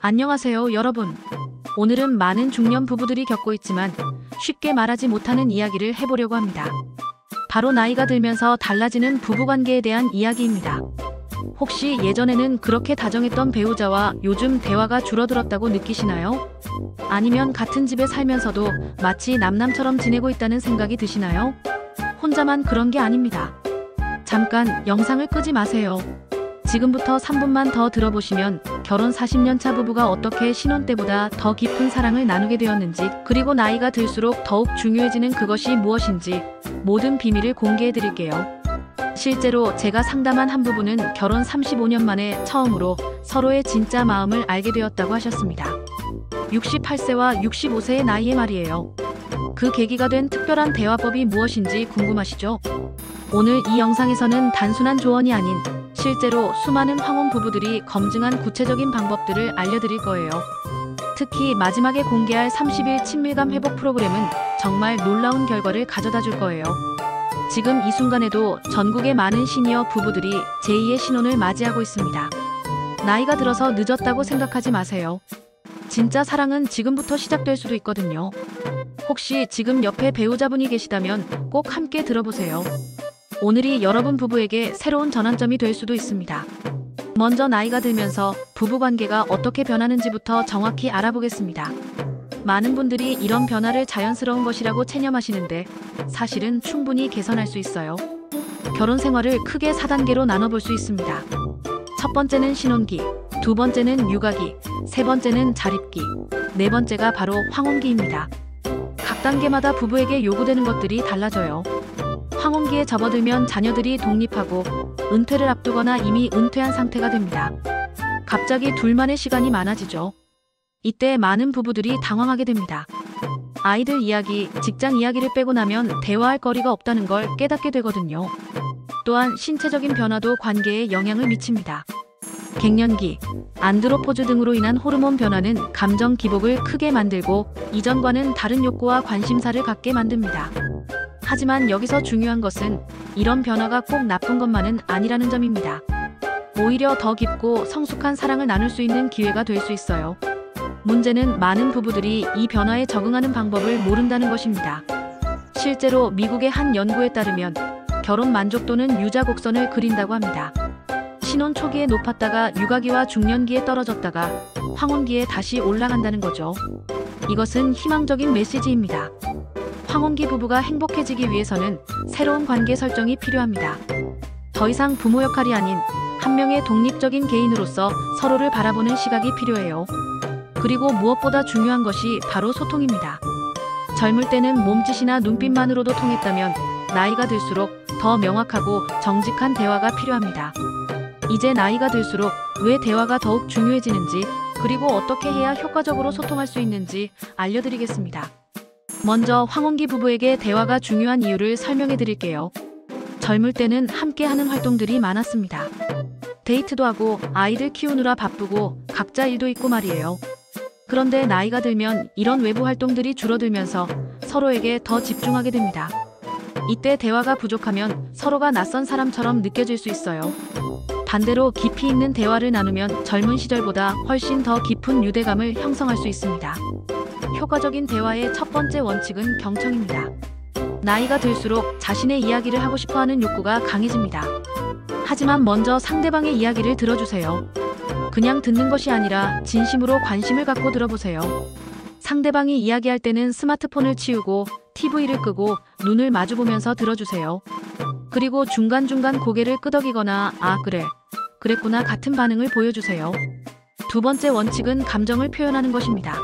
안녕하세요, 여러분. 오늘은 많은 중년 부부들이 겪고 있지만 쉽게 말하지 못하는 이야기를 해보려고 합니다. 바로 나이가 들면서 달라지는 부부관계에 대한 이야기입니다. 혹시 예전에는 그렇게 다정했던 배우자와 요즘 대화가 줄어들었다고 느끼시나요? 아니면 같은 집에 살면서도 마치 남남처럼 지내고 있다는 생각이 드시나요? 혼자만 그런 게 아닙니다. 잠깐 영상을 끄지 마세요. 지금부터 3분만 더 들어보시면 결혼 40년 차 부부가 어떻게 신혼 때보다 더 깊은 사랑을 나누게 되었는지, 그리고 나이가 들수록 더욱 중요해지는 그것이 무엇인지 모든 비밀을 공개해 드릴게요. 실제로 제가 상담한 한 부부는 결혼 35년 만에 처음으로 서로의 진짜 마음을 알게 되었다고 하셨습니다. 68세와 65세의 나이에 말이에요. 그 계기가 된 특별한 대화법이 무엇인지 궁금하시죠? 오늘 이 영상에서는 단순한 조언이 아닌 실제로 수많은 황혼 부부들이 검증한 구체적인 방법들을 알려드릴 거예요. 특히 마지막에 공개할 30일 친밀감 회복 프로그램은 정말 놀라운 결과를 가져다 줄 거예요. 지금 이 순간에도 전국의 많은 시니어 부부들이 제2의 신혼을 맞이하고 있습니다. 나이가 들어서 늦었다고 생각하지 마세요. 진짜 사랑은 지금부터 시작될 수도 있거든요. 혹시 지금 옆에 배우자분이 계시다면 꼭 함께 들어보세요. 오늘이 여러분 부부에게 새로운 전환점이 될 수도 있습니다. 먼저 나이가 들면서 부부관계가 어떻게 변하는지부터 정확히 알아보겠습니다. 많은 분들이 이런 변화를 자연스러운 것이라고 체념하시는데 사실은 충분히 개선할 수 있어요. 결혼 생활을 크게 4단계로 나눠볼 수 있습니다. 첫 번째는 신혼기, 두 번째는 육아기, 세 번째는 자립기, 네 번째가 바로 황혼기입니다. 각 단계마다 부부에게 요구되는 것들이 달라져요. 황혼기에 접어들면 자녀들이 독립하고 은퇴를 앞두거나 이미 은퇴한 상태가 됩니다. 갑자기 둘만의 시간이 많아지죠. 이때 많은 부부들이 당황하게 됩니다. 아이들 이야기, 직장 이야기를 빼고 나면 대화할 거리가 없다는 걸 깨닫게 되거든요. 또한 신체적인 변화도 관계에 영향을 미칩니다. 갱년기, 안드로포즈 등으로 인한 호르몬 변화는 감정 기복을 크게 만들고 이전과는 다른 욕구와 관심사를 갖게 만듭니다. 하지만 여기서 중요한 것은 이런 변화가 꼭 나쁜 것만은 아니라는 점입니다. 오히려 더 깊고 성숙한 사랑을 나눌 수 있는 기회가 될 수 있어요. 문제는 많은 부부들이 이 변화에 적응하는 방법을 모른다는 것입니다. 실제로 미국의 한 연구에 따르면 결혼 만족도는 유자 곡선을 그린다고 합니다. 신혼 초기에 높았다가 육아기와 중년기에 떨어졌다가 황혼기에 다시 올라간다는 거죠. 이것은 희망적인 메시지입니다. 황혼기 부부가 행복해지기 위해서는 새로운 관계 설정이 필요합니다. 더 이상 부모 역할이 아닌 한 명의 독립적인 개인으로서 서로를 바라보는 시각이 필요해요. 그리고 무엇보다 중요한 것이 바로 소통입니다. 젊을 때는 몸짓이나 눈빛만으로도 통했다면 나이가 들수록 더 명확하고 정직한 대화가 필요합니다. 이제 나이가 들수록 왜 대화가 더욱 중요해지는지, 그리고 어떻게 해야 효과적으로 소통할 수 있는지 알려드리겠습니다. 먼저 황혼기 부부에게 대화가 중요한 이유를 설명해 드릴게요. 젊을 때는 함께하는 활동들이 많았습니다. 데이트도 하고 아이들 키우느라 바쁘고 각자 일도 있고 말이에요. 그런데 나이가 들면 이런 외부 활동들이 줄어들면서 서로에게 더 집중하게 됩니다. 이때 대화가 부족하면 서로가 낯선 사람처럼 느껴질 수 있어요. 반대로 깊이 있는 대화를 나누면 젊은 시절보다 훨씬 더 깊은 유대감을 형성할 수 있습니다. 효과적인 대화의 첫 번째 원칙은 경청입니다. 나이가 들수록 자신의 이야기를 하고 싶어하는 욕구가 강해집니다. 하지만 먼저 상대방의 이야기를 들어주세요. 그냥 듣는 것이 아니라 진심으로 관심을 갖고 들어보세요. 상대방이 이야기할 때는 스마트폰을 치우고 TV를 끄고 눈을 마주보면서 들어주세요. 그리고 중간중간 고개를 끄덕이거나 "아, 그래. 그랬구나" 같은 반응을 보여주세요. 두 번째 원칙은 감정을 표현하는 것입니다.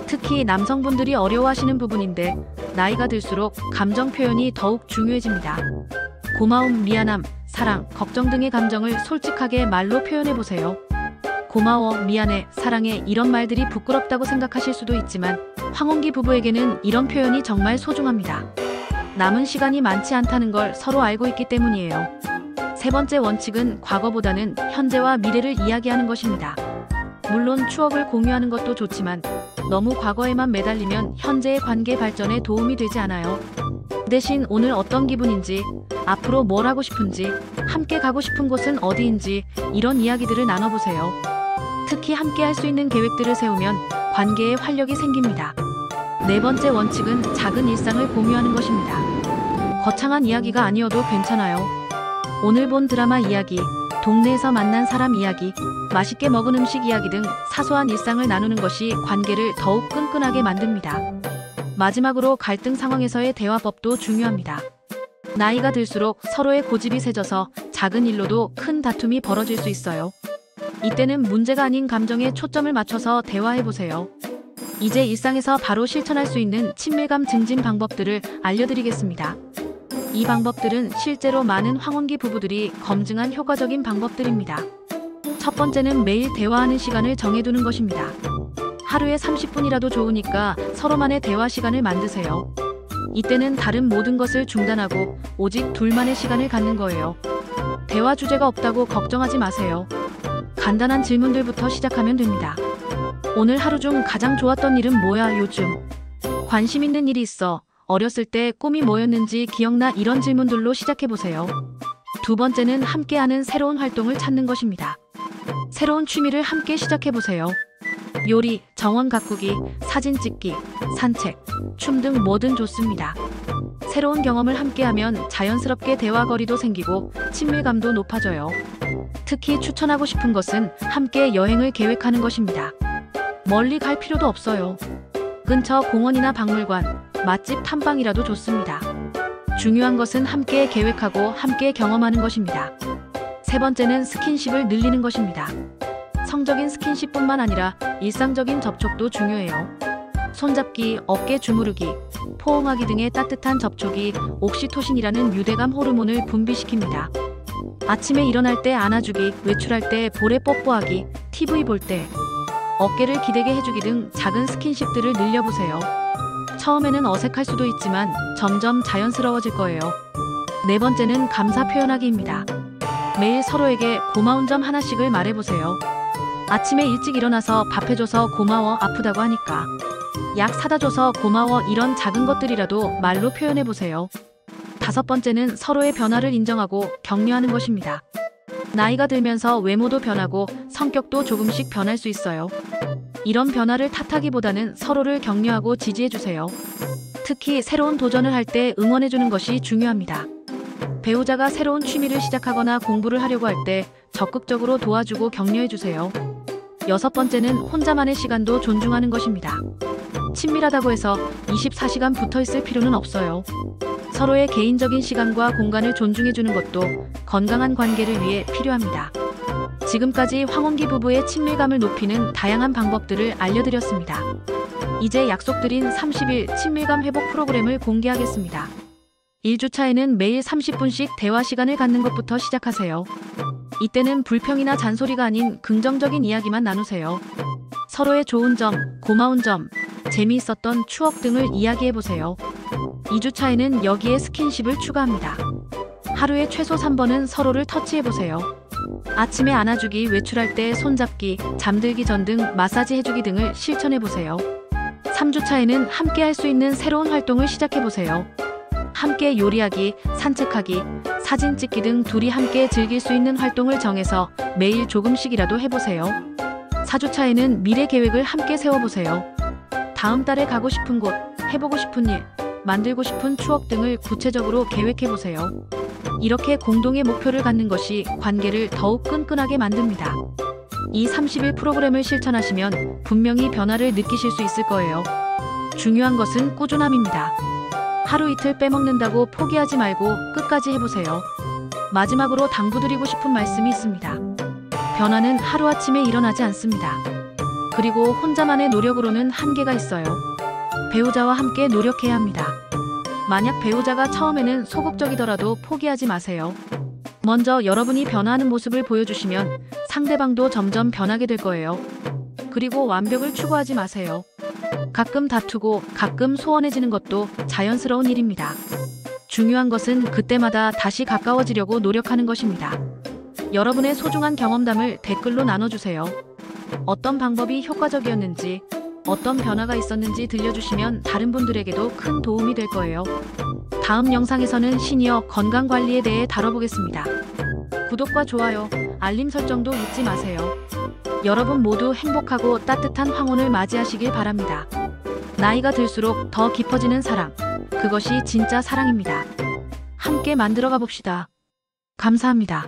특히 남성분들이 어려워하시는 부분인데 나이가 들수록 감정 표현이 더욱 중요해집니다. 고마움, 미안함, 사랑, 걱정 등의 감정을 솔직하게 말로 표현해보세요. 고마워, 미안해, 사랑해 이런 말들이 부끄럽다고 생각하실 수도 있지만 황혼기 부부에게는 이런 표현이 정말 소중합니다. 남은 시간이 많지 않다는 걸 서로 알고 있기 때문이에요. 세 번째 원칙은 과거보다는 현재와 미래를 이야기하는 것입니다. 물론 추억을 공유하는 것도 좋지만 너무 과거에만 매달리면 현재의 관계 발전에 도움이 되지 않아요. 대신 오늘 어떤 기분인지, 앞으로 뭘 하고 싶은지, 함께 가고 싶은 곳은 어디인지 이런 이야기들을 나눠보세요. 특히 함께 할 수 있는 계획들을 세우면 관계에 활력이 생깁니다. 네 번째 원칙은 작은 일상을 공유하는 것입니다. 거창한 이야기가 아니어도 괜찮아요. 오늘 본 드라마 이야기, 동네에서 만난 사람 이야기, 맛있게 먹은 음식 이야기 등 사소한 일상을 나누는 것이 관계를 더욱 끈끈하게 만듭니다. 마지막으로 갈등 상황에서의 대화법도 중요합니다. 나이가 들수록 서로의 고집이 세져서 작은 일로도 큰 다툼이 벌어질 수 있어요. 이때는 문제가 아닌 감정에 초점을 맞춰서 대화해보세요. 이제 일상에서 바로 실천할 수 있는 친밀감 증진 방법들을 알려드리겠습니다. 이 방법들은 실제로 많은 황혼기 부부들이 검증한 효과적인 방법들입니다. 첫 번째는 매일 대화하는 시간을 정해두는 것입니다. 하루에 30분이라도 좋으니까 서로만의 대화 시간을 만드세요. 이때는 다른 모든 것을 중단하고 오직 둘만의 시간을 갖는 거예요. 대화 주제가 없다고 걱정하지 마세요. 간단한 질문들부터 시작하면 됩니다. 오늘 하루 중 가장 좋았던 일은 뭐야? 요즘 관심 있는 일이 있어? 어렸을 때 꿈이 뭐였는지 기억나? 이런 질문들로 시작해보세요. 두 번째는 함께하는 새로운 활동을 찾는 것입니다. 새로운 취미를 함께 시작해보세요. 요리, 정원 가꾸기, 사진 찍기, 산책, 춤 등 뭐든 좋습니다. 새로운 경험을 함께하면 자연스럽게 대화거리도 생기고 친밀감도 높아져요. 특히 추천하고 싶은 것은 함께 여행을 계획하는 것입니다. 멀리 갈 필요도 없어요. 근처 공원이나 박물관, 맛집 탐방이라도 좋습니다. 중요한 것은 함께 계획하고 함께 경험하는 것입니다. 세 번째는 스킨십을 늘리는 것입니다. 성적인 스킨십뿐만 아니라 일상적인 접촉도 중요해요. 손잡기, 어깨 주무르기, 포옹하기 등의 따뜻한 접촉이 옥시토신이라는 유대감 호르몬을 분비시킵니다. 아침에 일어날 때 안아주기, 외출할 때 볼에 뽀뽀하기, TV 볼 때 어깨를 기대게 해주기 등 작은 스킨십들을 늘려보세요. 처음에는 어색할 수도 있지만 점점 자연스러워질 거예요. 네 번째는 감사 표현하기입니다. 매일 서로에게 고마운 점 하나씩을 말해보세요. 아침에 일찍 일어나서 밥 해줘서 고마워, 아프다고 하니까 약 사다 줘서 고마워, 이런 작은 것들이라도 말로 표현해보세요. 다섯 번째는 서로의 변화를 인정하고 격려하는 것입니다. 나이가 들면서 외모도 변하고 성격도 조금씩 변할 수 있어요. 이런 변화를 탓하기보다는 서로를 격려하고 지지해주세요. 특히 새로운 도전을 할 때 응원해주는 것이 중요합니다. 배우자가 새로운 취미를 시작하거나 공부를 하려고 할 때 적극적으로 도와주고 격려해주세요. 여섯 번째는 혼자만의 시간도 존중하는 것입니다. 친밀하다고 해서 24시간 붙어있을 필요는 없어요. 서로의 개인적인 시간과 공간을 존중해주는 것도 건강한 관계를 위해 필요합니다. 지금까지 황혼기 부부의 친밀감을 높이는 다양한 방법들을 알려드렸습니다. 이제 약속드린 30일 친밀감 회복 프로그램을 공개하겠습니다. 1주차에는 매일 30분씩 대화 시간을 갖는 것부터 시작하세요. 이때는 불평이나 잔소리가 아닌 긍정적인 이야기만 나누세요. 서로의 좋은 점, 고마운 점, 재미있었던 추억 등을 이야기해보세요. 2주차에는 여기에 스킨십을 추가합니다. 하루에 최소 3번은 서로를 터치해보세요. 아침에 안아주기, 외출할 때 손잡기, 잠들기 전 등 마사지 해주기 등을 실천해보세요. 3주차에는 함께 할 수 있는 새로운 활동을 시작해보세요. 함께 요리하기, 산책하기, 사진 찍기 등 둘이 함께 즐길 수 있는 활동을 정해서 매일 조금씩이라도 해보세요. 4주차에는 미래 계획을 함께 세워보세요. 다음 달에 가고 싶은 곳, 해보고 싶은 일, 만들고 싶은 추억 등을 구체적으로 계획해보세요. 이렇게 공동의 목표를 갖는 것이 관계를 더욱 끈끈하게 만듭니다. 이 30일 프로그램을 실천하시면 분명히 변화를 느끼실 수 있을 거예요. 중요한 것은 꾸준함입니다. 하루 이틀 빼먹는다고 포기하지 말고 끝까지 해보세요. 마지막으로 당부드리고 싶은 말씀이 있습니다. 변화는 하루아침에 일어나지 않습니다. 그리고 혼자만의 노력으로는 한계가 있어요. 배우자와 함께 노력해야 합니다. 만약 배우자가 처음에는 소극적이더라도 포기하지 마세요. 먼저 여러분이 변화하는 모습을 보여주시면 상대방도 점점 변하게 될 거예요. 그리고 완벽을 추구하지 마세요. 가끔 다투고 가끔 소원해지는 것도 자연스러운 일입니다. 중요한 것은 그때마다 다시 가까워지려고 노력하는 것입니다. 여러분의 소중한 경험담을 댓글로 나눠주세요. 어떤 방법이 효과적이었는지, 어떤 변화가 있었는지 들려주시면 다른 분들에게도 큰 도움이 될 거예요. 다음 영상에서는 시니어 건강관리에 대해 다뤄보겠습니다. 구독과 좋아요, 알림 설정도 잊지 마세요. 여러분 모두 행복하고 따뜻한 황혼을 맞이하시길 바랍니다. 나이가 들수록 더 깊어지는 사랑, 그것이 진짜 사랑입니다. 함께 만들어가 봅시다. 감사합니다.